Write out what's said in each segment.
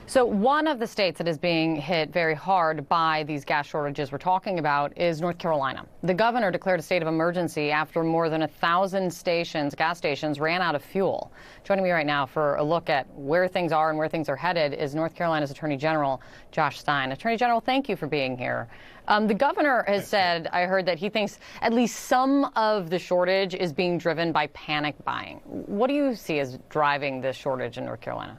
So one of the states that is being hit very hard by these gas shortages we're talking about is North Carolina. The governor declared a state of emergency after more than 1,000 gas stations ran out of fuel. Joining me right now for a look at where things are and where things are headed is North Carolina's Attorney General Josh Stein. Attorney General, thank you for being here. The governor has said, I heard, that he thinks at least some of the shortage is being driven by panic buying. What do you see as driving this shortage in North Carolina?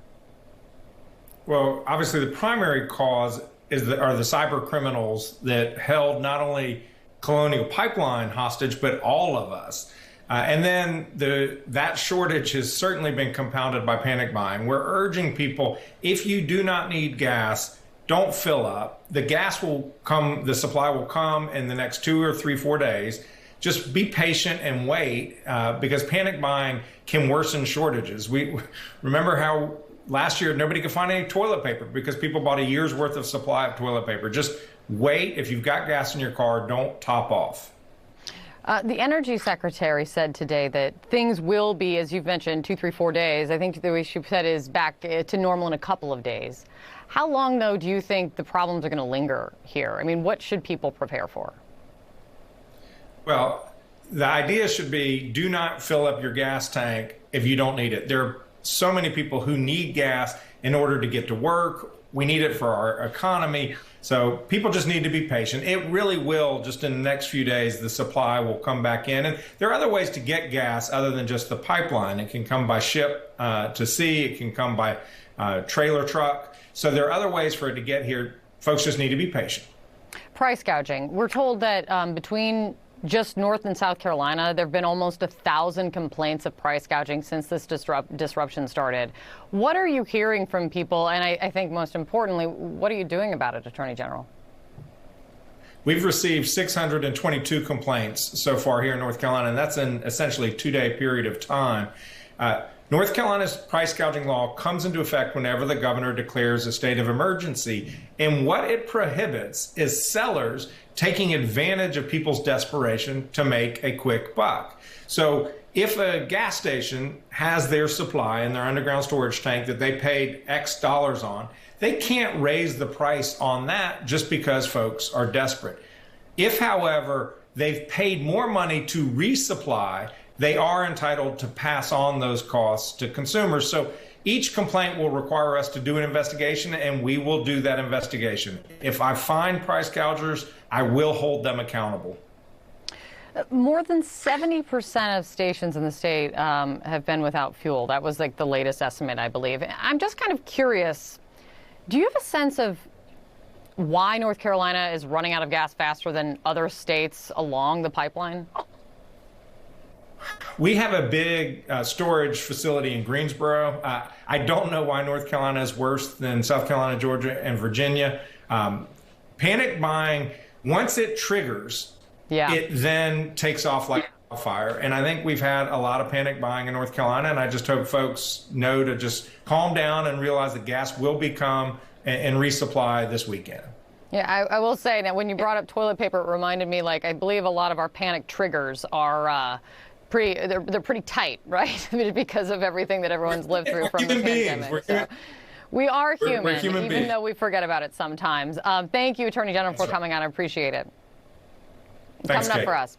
Well, obviously, the primary cause are the cyber criminals that held not only Colonial Pipeline hostage, but all of us. And then that shortage has certainly been compounded by panic buying. We're urging people, if you do not need gas, don't fill up. The gas will come, the supply will come in the next 2 or 3, 4 days. Just be patient and wait, because panic buying can worsen shortages. We remember how last year nobody could find any toilet paper because people bought a year's worth of supply of toilet paper. Just wait. If you've got gas in your car, don't top off. The Energy Secretary said today that things will be, as you've mentioned, 2, 3, 4 days. I think the way she said is back to normal in a couple of days. How long, though, do you think the problems are going to linger here? I mean, what should people prepare for? Well, the idea should be do not fill up your gas tank if you don't need it. There are so many people who need gas in order to get to work. We need it for our economy. So people just need to be patient. It really will, just in the next few days, the supply will come back in. And there are other ways to get gas other than just the pipeline. It can come by ship to sea. It can come by trailer truck. So there are other ways for it to get here. Folks just need to be patient. Price gouging. We're told that between just North and South Carolina, there have been almost 1,000 complaints of price gouging since this disruption started. What are you hearing from people? And I think most importantly, what are you doing about it, Attorney General? We've received 622 complaints so far here in North Carolina, and that's in essentially a 2-day period of time. North Carolina's price gouging law comes into effect whenever the governor declares a state of emergency. And what it prohibits is sellers taking advantage of people's desperation to make a quick buck. So if a gas station has their supply in their underground storage tank that they paid X dollars on, they can't raise the price on that just because folks are desperate. If, however, they've paid more money to resupply, they are entitled to pass on those costs to consumers. So each complaint will require us to do an investigation, and we will do that investigation. If I find price gougers, I will hold them accountable. More than 70% of stations in the state have been without fuel. That was like the latest estimate, I believe. I'm just kind of curious, do you have a sense of why North Carolina is running out of gas faster than other states along the pipeline? We have a big storage facility in Greensboro. I don't know why North Carolina is worse than South Carolina, Georgia, and Virginia. Panic buying, once it triggers, it then takes off like fire. And I think we've had a lot of panic buying in North Carolina, and I just hope folks know to just calm down and realize that gas will become and resupply this weekend. Yeah, I will say, now when you brought up toilet paper, it reminded me, like, I believe a lot of our panic triggers are they're pretty tight, right? Because of everything that everyone's lived through from the pandemic. So we are human, even though we forget about it sometimes. Thank you, Attorney General, for coming on. I appreciate it. Thanks, Coming up Kate. for us.